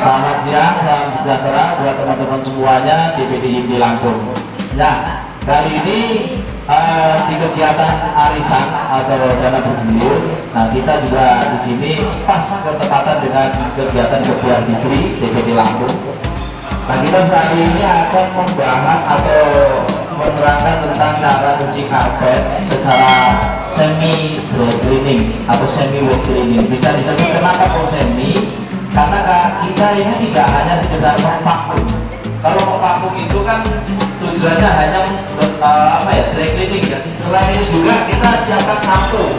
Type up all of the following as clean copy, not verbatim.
Selamat siang, salam sejahtera buat teman-teman semuanya di PDIP Lampung. Nah, kali ini di kegiatan arisan atau dana bergilir, nah kita juga di sini pas ketepatan dengan kegiatan Kebiar Fitri DPD Lampung. Nah, kita saat ini akan membahas atau menerangkan tentang cara cuci karpet secara semi dry cleaning atau semi wet cleaning. Bisa disebut kenapa kok semi? Karena kita ini tidak hanya sekedar memvakum. Kalau memvakum itu kan tujuannya hanya dry cleaning ya. Selain itu juga kita siapkan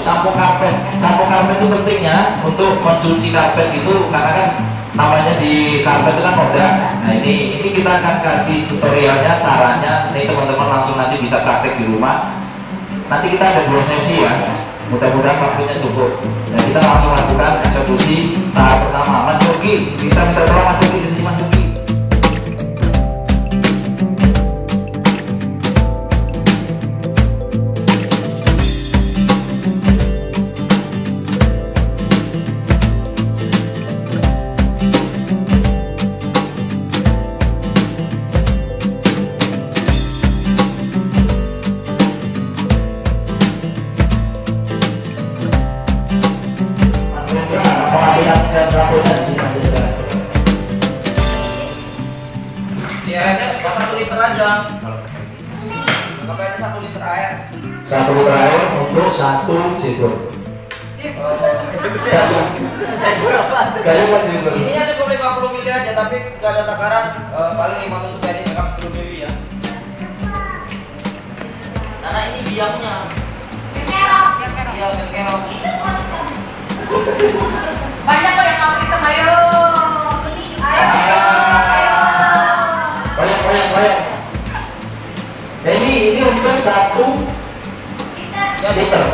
sampo karpet. Sampo karpet itu pentingnya untuk mencuci karpet itu karena kan namanya di karpet itu kan noda. Nah ini kita akan kasih tutorialnya, caranya. Ini teman-teman langsung nanti bisa praktek di rumah. Nanti kita ada 2 sesi ya. Mudah-mudahan waktunya cukup. Nah kita langsung lakukan eksekusi tahap pertama. Mas Yogi, bisa minta tolong Mas Yogi di sini, Mas Yogi. Airnya 1 liter aja. Sampai 1 liter air. 1 liter air untuk 1 jebol. Ini cukup 50 ml aja, tapi nggak ada takaran. Paling 5 tutup airnya cakap 10 ml ya. Nah ini biangnya. Iya, kerok. Banyak kok yang mau kita ayo. Banyak. Ini untuk 1 liter.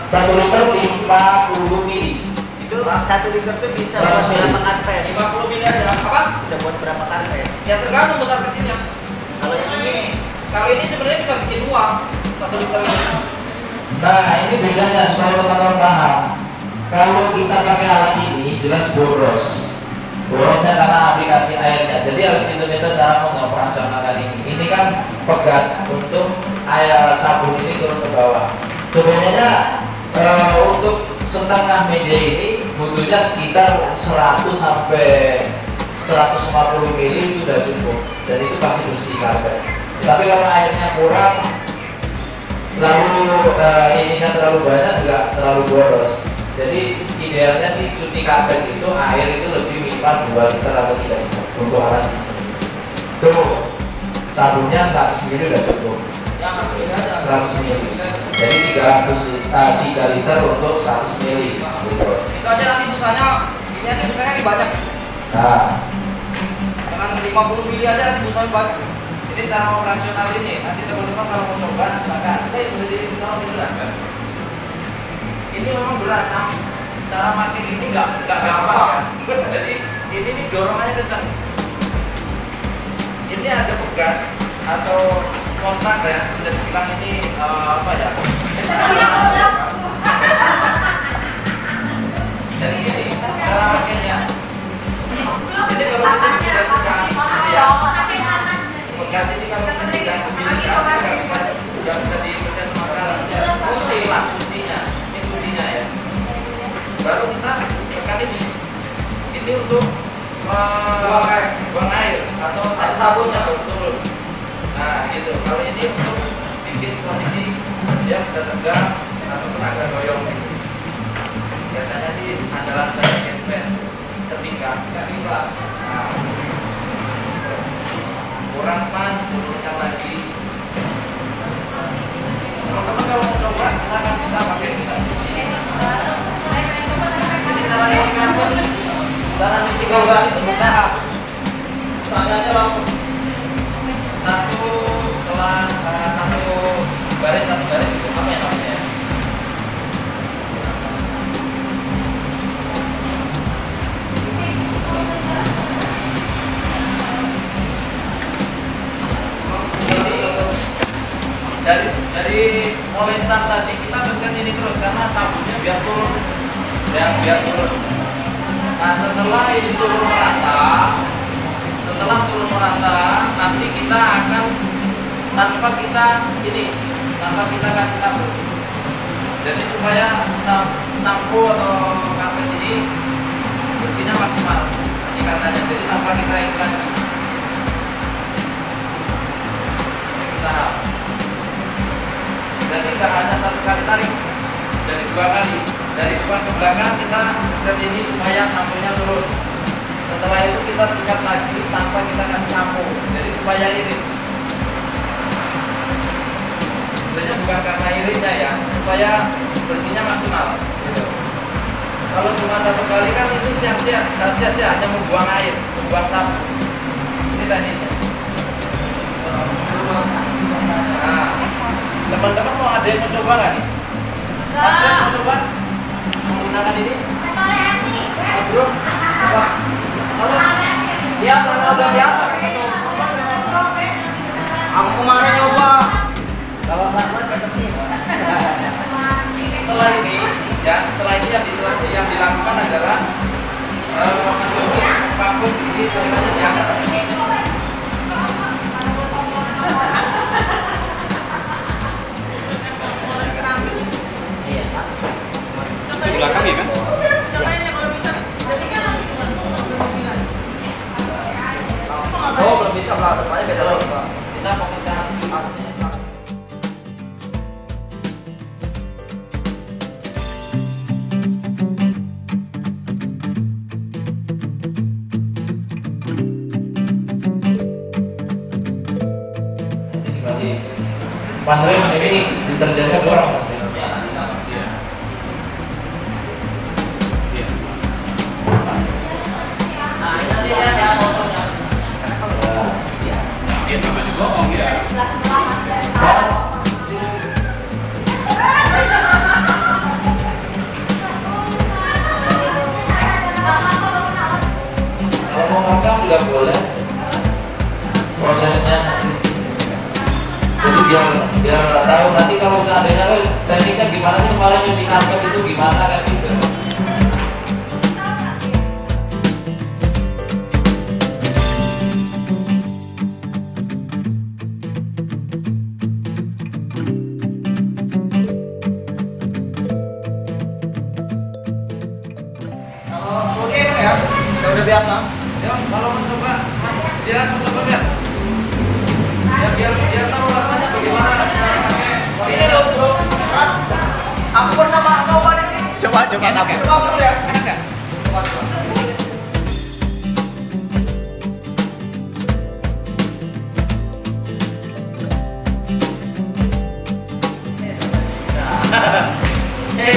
1 liter 50 ml. Itu 1 liter tuh bisa 100 buat berapa ml. karpet? 50 ml aja. Apa? Bisa buat berapa karpet? Ya tergantung besar kecilnya. Kalau yang ini, Kalau ini sebenarnya bisa bikin uang 1 liter ini. Nah ini bedanya supaya teman-teman paham. Kalau kita pakai alat ini jelas boros. Borosnya karena aplikasi airnya. Jadi harus itu cara mengoperasionalkan ini. Ini kan pegas untuk air sabun ini turun ke bawah. Sebenarnya untuk setengah media ini butuhnya sekitar 100 sampai 150 ml itu sudah cukup. Dan itu pasti bersih karpet. Tapi kalau airnya kurang, lalu ininya terlalu banyak juga terlalu boros. Jadi idealnya sih cuci karpet itu air itu lebih minimal 2 liter atau 3 liter untuk alat ini. Tuh sabunnya 100 ml udah cukup. 100 ml. Jadi 3 liter untuk 100 ml. Gitu. Itu aja nanti busanya, ini nanti busanya yang banyak. Nah, Dengan 50 ml aja nanti busanya banyak. Ini cara operasional ini. Nanti teman-teman kalau mau coba silakan. Udah jadi berat. Ini memang berat, cara pakai ini nggak gampang ya. Jadi ini nih dorongannya kencang. Ini ada pegas atau kontak ya, bisa dibilang ini apa ya? Jadi gini cara pakainya. Jadi kalau kita tidak tekan, ya pegas ini kalau kita tidak nggak bisa dipencet sama sekali. Kunci lah kuncinya. Ya. Baru kita tekan ini untuk buang air atau sabunnya baru turun. Nah gitu. Kalau ini untuk bikin posisi dia bisa tegak ataupun agak goyong. Biasanya sih andalan saya gespen ketika nah, kurang pas turunkan lagi. Teman-teman kalau mau coba silakan bisa pakai ini lagi. Ini cara nyuci karpet. Cara nyuci karpet itu bertahap. Misalnya aja langsung satu baris itu apa ya namanya? Dari mulai start tadi kita pencet ini terus karena sabunnya biar turun. Biar turun. Nah setelah ini turun merata, nanti kita akan tanpa kita kasih sabun. Jadi supaya sampo atau karpet ini bersihnya maksimal ikatannya. Jadi tanpa kita ikat. Tahap. Jadi tidak hanya satu kali tarik, jadi 2 kali. Dari depan ke belakang kita set ini supaya samponya turun. Setelah itu kita sikat lagi tanpa kita kasih sampo. Jadi supaya irit. Sebenarnya bukan karena iritnya ya, supaya bersihnya maksimal. Gitu. Kalau cuma satu kali kan itu sia-sia hanya membuang air, membuang sampo. Ini teknisnya. Nah, teman-teman mau ada yang mau coba nggak nih? Mas Bro mau coba menggunakan ini? Mas Bro? Apa? Iya, karena udah biasa. Aku kemarin nyoba. Kalau nggak mau seperti Setelah ini yang dilakukan adalah masukin vakum ini sebenarnya diangkat ke sini. Di belakang ya kan? Oh belum bisa Pak, depannya beda lagi Pak. Kita fokus ke atas. Mas Rim, ini deterjennya kurang Mas Rim. Nah ini nanti ya fotonya. Dia sama juga bohong ya. Kalau mau makan juga boleh. Prosesnya nanti. Jadi biar tahu nanti kalau seandainya tekniknya gimana sih kemarin nyuci karpet itu gimana kan gitu. Oke ya, udah biasa. Yuk, kalau mau coba, Mas Jiran mau coba ya? Biar tahu rasanya bagaimana cara pakai. Ini loh bro, aku pernah coba di sini. Coba. Enak ya? Coba dulu ya. Enak nggak? Coba.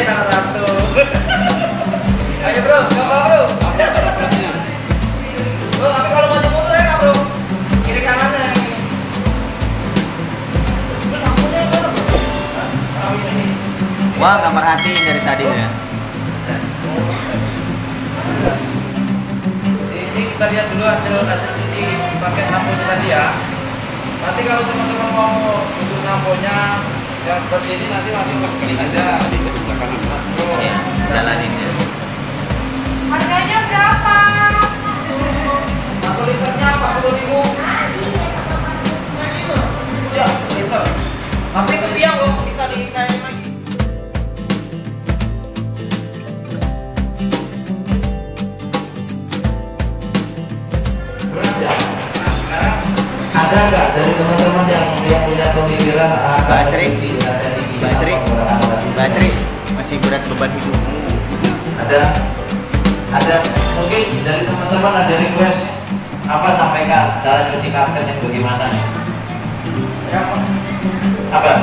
Salah satu. Ayo bro, coba bro. Bro, tapi kalau maju mundur enak bro. Kiri kanannya ini. Bro, lampunya mana bro? Wah, nggak merhatiin dari tadi ya. Ini kita lihat dulu hasil cuci pakai samponya tadi ya. Nanti kalau teman-teman mau butuh samponya yang seperti ini nanti langsung masukin aja. Ya, jalanin ya. Harganya berapa? 1 liternya 40.000. Ya, 1 liter. Tapi itu biang loh, bisa dicairin lagi. Ada nggak dari teman-teman yang punya pemikiran Mbak Sri, Mbak Sri masih berat beban hidup. Ada mungkin dari teman-teman ada request apa, sampaikan cara cuci karpet yang bagaimana apa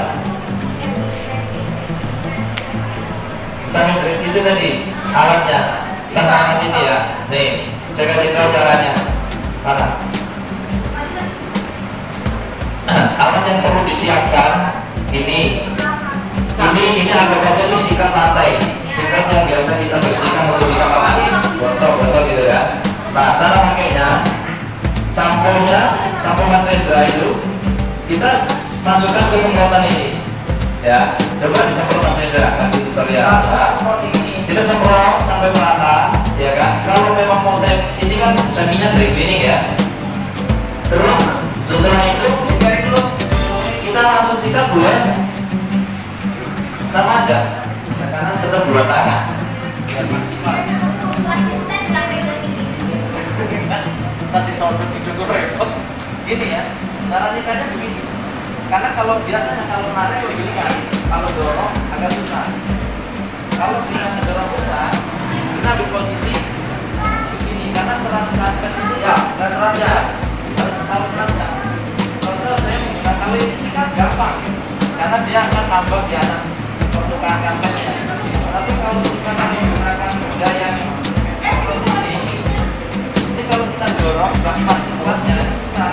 sampai itu tadi alatnya tangan ini ya, nih saya kasih tahu caranya mana. Alat yang perlu disiapkan ini anggap aja ini sikat lantai, sikat yang biasa kita bersihkan untuk di kamar mandi, gosok gitu ya. Nah cara pakainya, sampo Mas Rendra itu kita masukkan ke semprotan ini ya. Coba disemprot Mas Rendra, kasih tutorial. Nah, kita semprot sampai merata. ya kan? Kalau memang mau ini kan seminya dry cleaning ya. Terus setelah itu kita langsung sikat buat sama aja, karena tetap dua tangan. Biar maksimal. Untuk asisten nggak pegang ini. Tadi sounded video gue repot. Gini ya, cara nikahnya begini. Karena kalau biasanya kalau narik begini kan, kalau dorong agak susah. Kalau kita ngedorong susah, kita ambil posisi begini. Karena serat karpet itu ya, nggak seratnya, harus tahu seratnya. Kalau saya menggunakan kalau ini sih kan gampang, karena dia akan nambah di atas permukaan karpetnya. Tapi kalau misalkan digunakan benda yang seperti ini kalau kita dorong nggak pas tempatnya susah.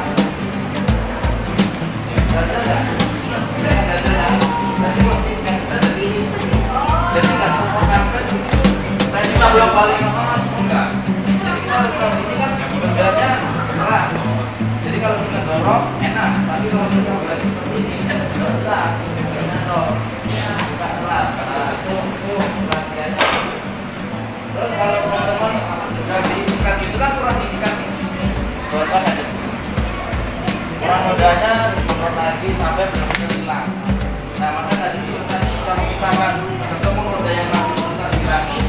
Jadi nggak semua karpet saya kita bolak balik sama mas enggak. Jadi kita harus tahu ini kan bendanya keras. Jadi kalau kita dorong enak, tapi kalau kita bolak seperti ini nggak susah. Suka selat. Nah itu rahasianya. Terus kalau teman-teman udah disikat itu kan kurang disikat, gosok aja. Kurang nodanya disemprot lagi sampai benar-benar hilang. Nah maka tadi kalau misalkan ketemu noda yang masih susah dihilangin,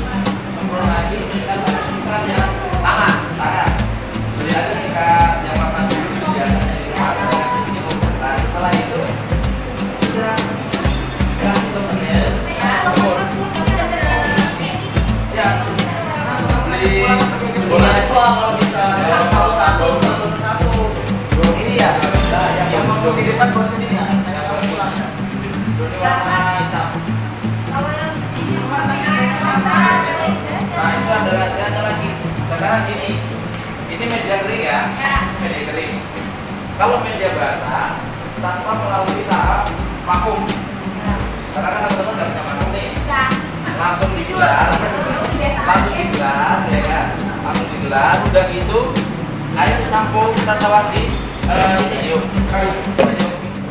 semprot lagi, sikat pakai sikat yang tangan. Jadi ada sikat yang warna biru biasanya di rumah. Nah setelah itu sudah kasih souvenir, jemur. Ya beli bola itu kalau kita satu ini ya, yang mau di depan bos ini ya, yang buat pulang. Warna hitam. Nah itu ada rahasianya lagi. Sekarang gini, ini meja kering ya, meja kering. Kalau meja basah tanpa melalui tahap vakum, karena kan teman-teman nggak punya vakum nih, langsung digelar, ya kan, langsung digelar. Udah gitu, air sampo kita taruh di ini kayu,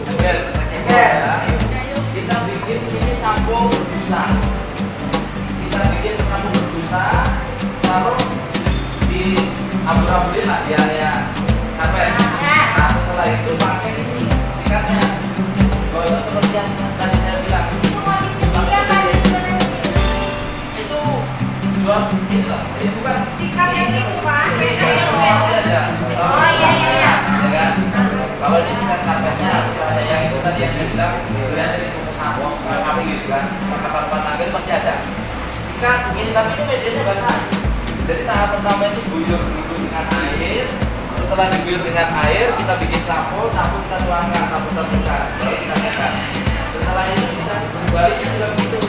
ember. Kita bikin ini sampo berbusa. Kita bikin sampo berbusa, taruh di abur-aburin lah di area karpet. Nah setelah itu pakai ini sikatnya, gosok seperti yang tadi saya bilang. Itu buat ini loh, ini bukan Sikat yang itu Pak. masih ada. Oh iya. Ya kan? Kalau ini sikat karpetnya misalnya yang itu tadi yang saya bilang lihat dari toko sampo apa gitu kan, tempat-tempat tangga itu pasti ada. Sikat ini tapi itu medianya basah. Jadi tahap pertama itu guyur dulu dengan air. Setelah diguyur dengan air, kita bikin sampo kita tuangkan, tampuk-tampukkan, baru kita sikat. Setelah itu kita baliknya juga begitu,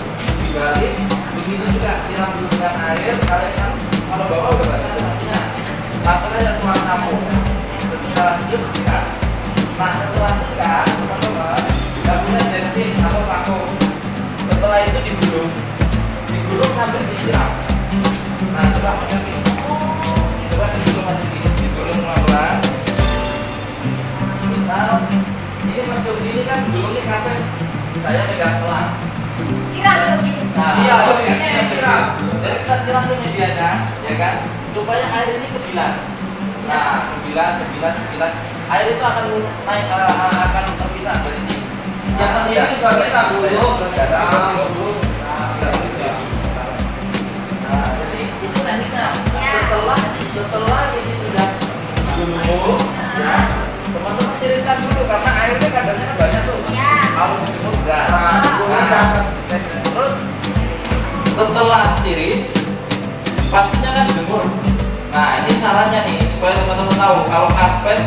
dibalik, begitu juga siram dulu dengan air. Kalian kan kalau bawah udah basah itu pastinya, langsung aja tuang sampo. Setelah itu sikat. Nah setelah sikat, teman-teman, kita punya jetstick atau vakum. Setelah itu digulung sambil disiram. Nah coba Mas Yogi, coba digulung Mas Yogi, digulung pelan-pelan. Misal ini Mas Yogi ini kan gulungnya karpet, saya pegang selang. Siram begini. Nah iya, siram. Jadi kita siram ke medianya, ya kan, supaya air ini kebilas. Nah kebilas. Air itu akan naik, akan terpisah dari sini. Yang ini juga bisa gulung ke dalam. Tekniknya setelah ini sudah gulung ya teman-teman tiriskan dulu karena airnya kadarnya banyak tuh kalau dijemur berat. Terus setelah tiris pastinya kan dijemur. Nah ini sarannya nih supaya teman-teman tahu kalau karpet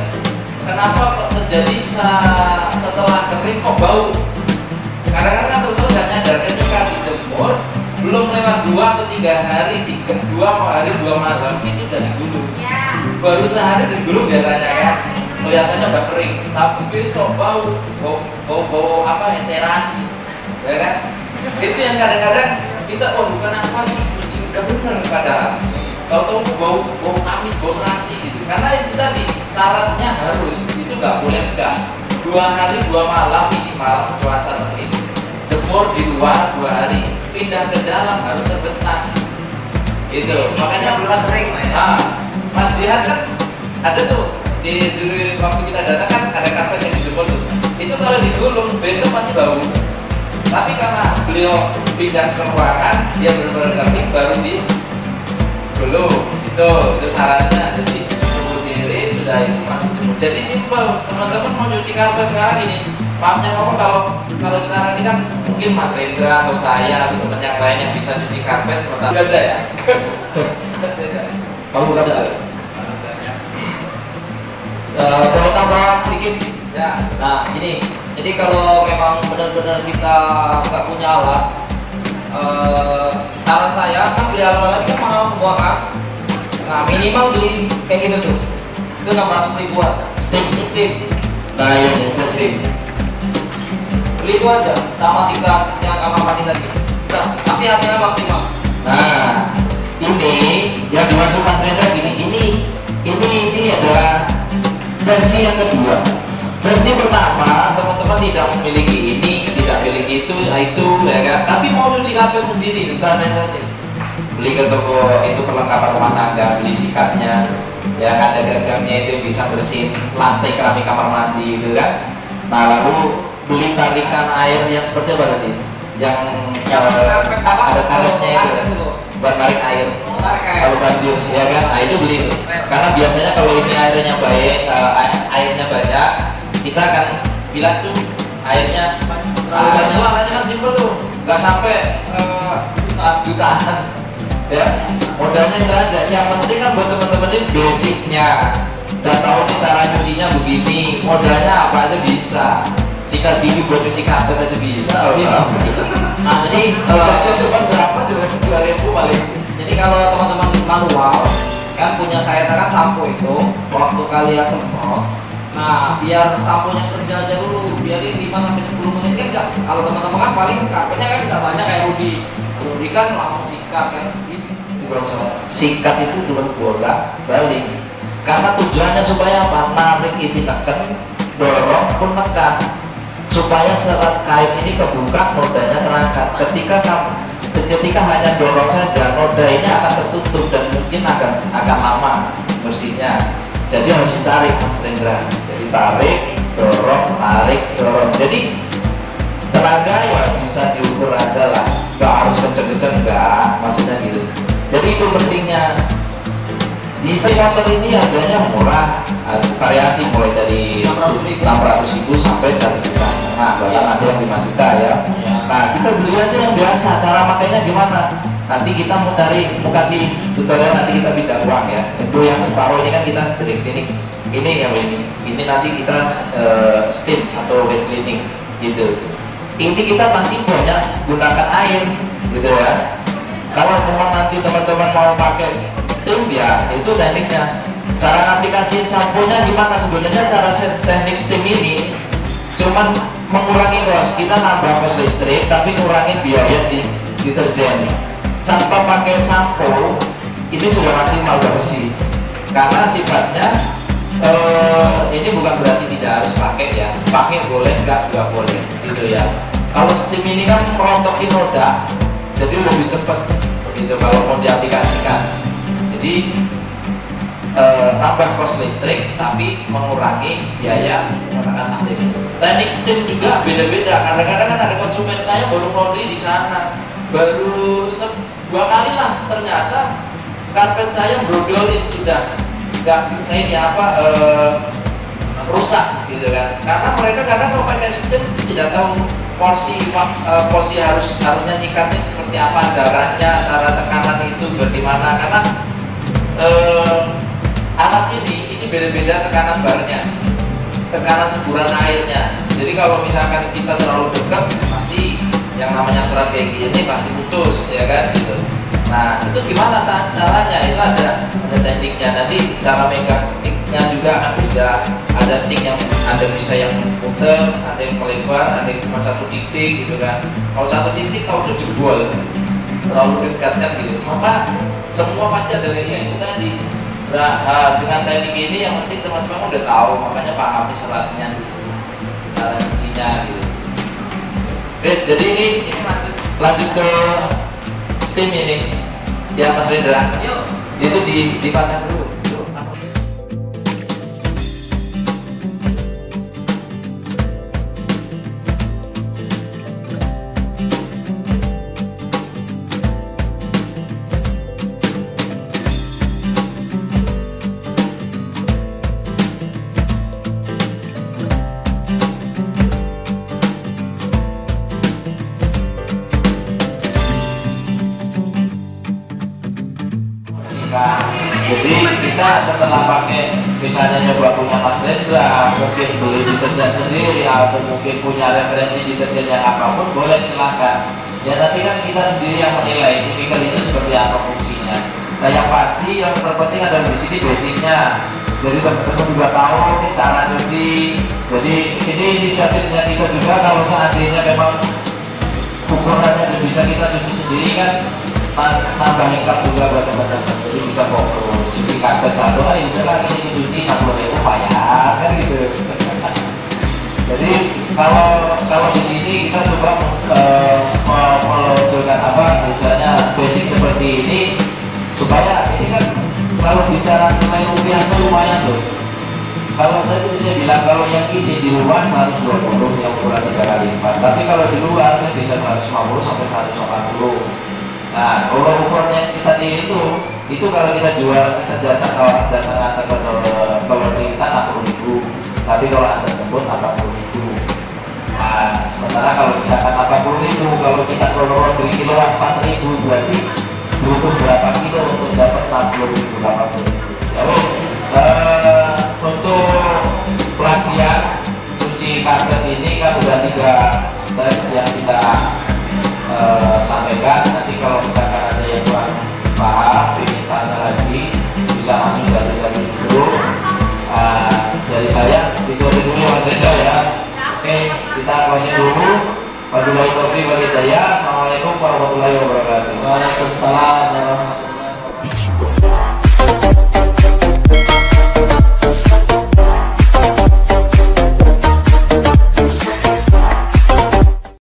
kenapa kok terjadi setelah kering kok bau. Kadang-kadang kan teman-teman nggak nyadar ketika dijemur belum lewat 2 atau 3 hari, 2 hari 2 malam itu udah digulung. Baru sehari digulung biasanya kan, kelihatannya udah kering, tapi besok bau apa enterasi, ya kan? Itu yang kadang-kadang kita bukan apa sih cuci udah bener padahal, tahu-tahu bau amis, bau terasi gitu. Karena itu tadi syaratnya harus itu nggak boleh enggak 2 hari 2 malam minimal cuaca terik. Jemur di luar 2 hari, pindah ke dalam harus terbentang. Itu makanya Mas Mas Jihad kan ada tuh dulu waktu kita datang kan ada karpet yang dijemur tuh. Itu kalau digulung besok pasti bau. Tapi karena beliau pindah ke ruangan, dia benar-benar kering baru digulung. Itu syaratnya. Jadi tunggu diri sudah itu masuk jemur. Jadi simpel. Teman-teman mau nyuci karpet sekarang ini. Maafnya ngomong kalau sekarang ini kan mungkin Mas Rendra atau saya atau teman yang lain yang bisa nyuci karpet sementara tidak ada ya. Kamu bukan ada? Kalau tambah sedikit Ya. Nah ini, jadi kalau memang benar-benar kita nggak punya alat, saran saya kan beli alat ini kan mahal semua kan. Nah minimal beli kayak gitu tuh, itu 600 ribuan. stick. Nah Yang stick. beli itu aja, sama sikat yang kamar mandi tadi. Nah, pasti hasilnya maksimal. Nah, ini yang dimaksud Mas Rendra gini, ini adalah versi yang kedua. Versi pertama, teman-teman tidak memiliki ini, tidak memiliki itu, ya kan? Tapi mau nyuci karpet sendiri, entah nanti beli ke toko itu perlengkapan rumah tangga, beli sikatnya, ya ada gagangnya itu yang bisa bersihin lantai keramik kamar mandi itu kan. Nah lalu beli tarikan air yang seperti apa tadi? Yang ada karetnya itu buat tarik air kalau banjir, ya kan? Nah itu beli itu. Karena biasanya kalau ini airnya baik, airnya banyak, kita akan bilas tuh airnya. Nah itu alatnya kan simpel tuh, nggak sampai jutaan. Ya, modalnya itu aja. Yang penting kan buat teman-teman ini basicnya, dan tahu nih cara nyucinya begini. Modalnya apa aja bisa. Sikat gigi buat cuci karpet aja bisa. Nah jadi Cuma berapa? Cuma 2.000 paling. Jadi kalau teman-teman manual kan punya saya kan sampo itu waktu kalian semprot, nah biar samponya kerja aja dulu, biarin 5-10 menit kan enggak. Kalau teman-teman kan paling karpetnya kan tidak banyak kayak Rudy kan langsung sikat kan. Sikat itu cuma bolak balik. Karena tujuannya supaya apa? Narik ini tekan, dorong pun tekan, supaya serat kain ini kebuka, nodanya terangkat. Ketika hanya dorong saja, noda ini akan tertutup dan mungkin akan lama bersihnya. Jadi harus ditarik, Mas Rendra. Jadi tarik, dorong, tarik, dorong. Jadi tenaga ya bisa diukur aja lah, nggak harus kenceng-kenceng, enggak, maksudnya gitu. Jadi itu pentingnya. Diesel motor ini harganya murah, variasi mulai dari 600.000 sampai 1 juta. Nah, bahkan ada yang 5 juta ya. Nah, kita beli aja yang biasa. Cara makainya gimana? Nanti kita mau kasih tutorial, nanti kita bidang uang ya. Itu yang separuh ini kan kita dari klinik. Ini yang ini nanti kita steam atau wet cleaning gitu. Ini kita pasti banyak gunakan air gitu ya. Kalau memang nanti teman-teman mau pakai steam ya itu tekniknya. Cara aplikasiin sampo-nya gimana? Sebenarnya cara teknik steam ini cuman mengurangi cost, kita nambah cost listrik tapi ngurangin biaya di deterjen. Tanpa pakai sampo ini sudah maksimal bersih. Karena sifatnya ini bukan berarti tidak harus pakai ya. Pakai boleh, enggak juga boleh gitu ya. Kalau steam ini kan merontokin noda, jadi lebih cepat gitu kalau mau diaplikasikan. Jadi tambah cost listrik tapi mengurangi biaya menggunakan steam. Teknik steam juga beda-beda. Kadang-kadang kan ada konsumen saya baru laundry di sana, baru 2 kali lah ternyata karpet saya brodolin sudah nggak ini rusak gitu kan. Karena mereka kadang kalau pakai steam tidak tahu porsi harusnya nyikatnya seperti apa, jaraknya, cara tekanan itu bagaimana. Karena alat ini beda-beda tekanan barnya, tekanan semburan airnya. Jadi kalau misalkan kita terlalu dekat, pasti yang namanya serat kayak gini pasti putus, ya kan gitu. Nah itu gimana caranya? Itu ada tekniknya. Nanti cara megang sticknya juga akan beda. Ada stick yang ada bisa yang muter, ada yang melebar, ada yang cuma 1 titik gitu kan. Kalau 1 titik kalau itu jebol, terlalu dekat kan gitu. Maka semua pasti ada resiko itu tadi. Nah, dengan teknik ini yang penting teman-teman udah tahu, makanya pahami seratnya, cara cucinya gitu. Guys, jadi ini lanjut ke steam ini. Ya Mas Rendra, itu dipasang dulu. Jadi kita setelah pakai misalnya nyoba punya Mas Rendra, mungkin beli deterjen sendiri atau mungkin punya referensi deterjen yang apapun boleh silakan. Ya nanti kan kita sendiri yang menilai chemical itu seperti apa fungsinya. Nah yang pasti yang terpenting adalah di sini basicnya. Jadi teman-teman juga tahu ini cara cuci. Jadi ini inisiatifnya kita juga kalau seandainya memang ukurannya bisa kita cuci sendiri kan nambah ikat juga buat teman-teman, jadi bisa fokus cuci karpet satu hari udah lagi ini cuci 60.000 payah kan gitu. Jadi kalau di sini kita coba menunjukkan apa istilahnya basic seperti ini supaya ini kan kalau bicara nilai rupiahnya lumayan loh. Kalau saya bisa bilang kalau yang ini di luar 120 yang ukuran 3 kali 4, tapi kalau di luar saya bisa 150 sampai 180. Nah, kalau ukurannya kita di itu kalau kita jual, kita datang antar kalau di kita 60.000, tapi kalau antar jemput 80.000. Nah, sementara kalau misalkan 80.000, kalau kita keluar beli kiloan 4.000, berarti butuh berapa kilo untuk dapat 60.000, 80.000. Ya wes, untuk pelatihan cuci karpet ini kan udah 3 step yang kita sampaikan. Nanti kalau misalkan ada yang kurang paham, ingin tanya lagi, bisa langsung dari dulu. Dari saya itu aja dulu Mas Rendra ya. Oke, kita closing dulu. Wabillahi taufiq wal hidayah. Assalamualaikum warahmatullahi wabarakatuh. Waalaikumsalam warahmatullahi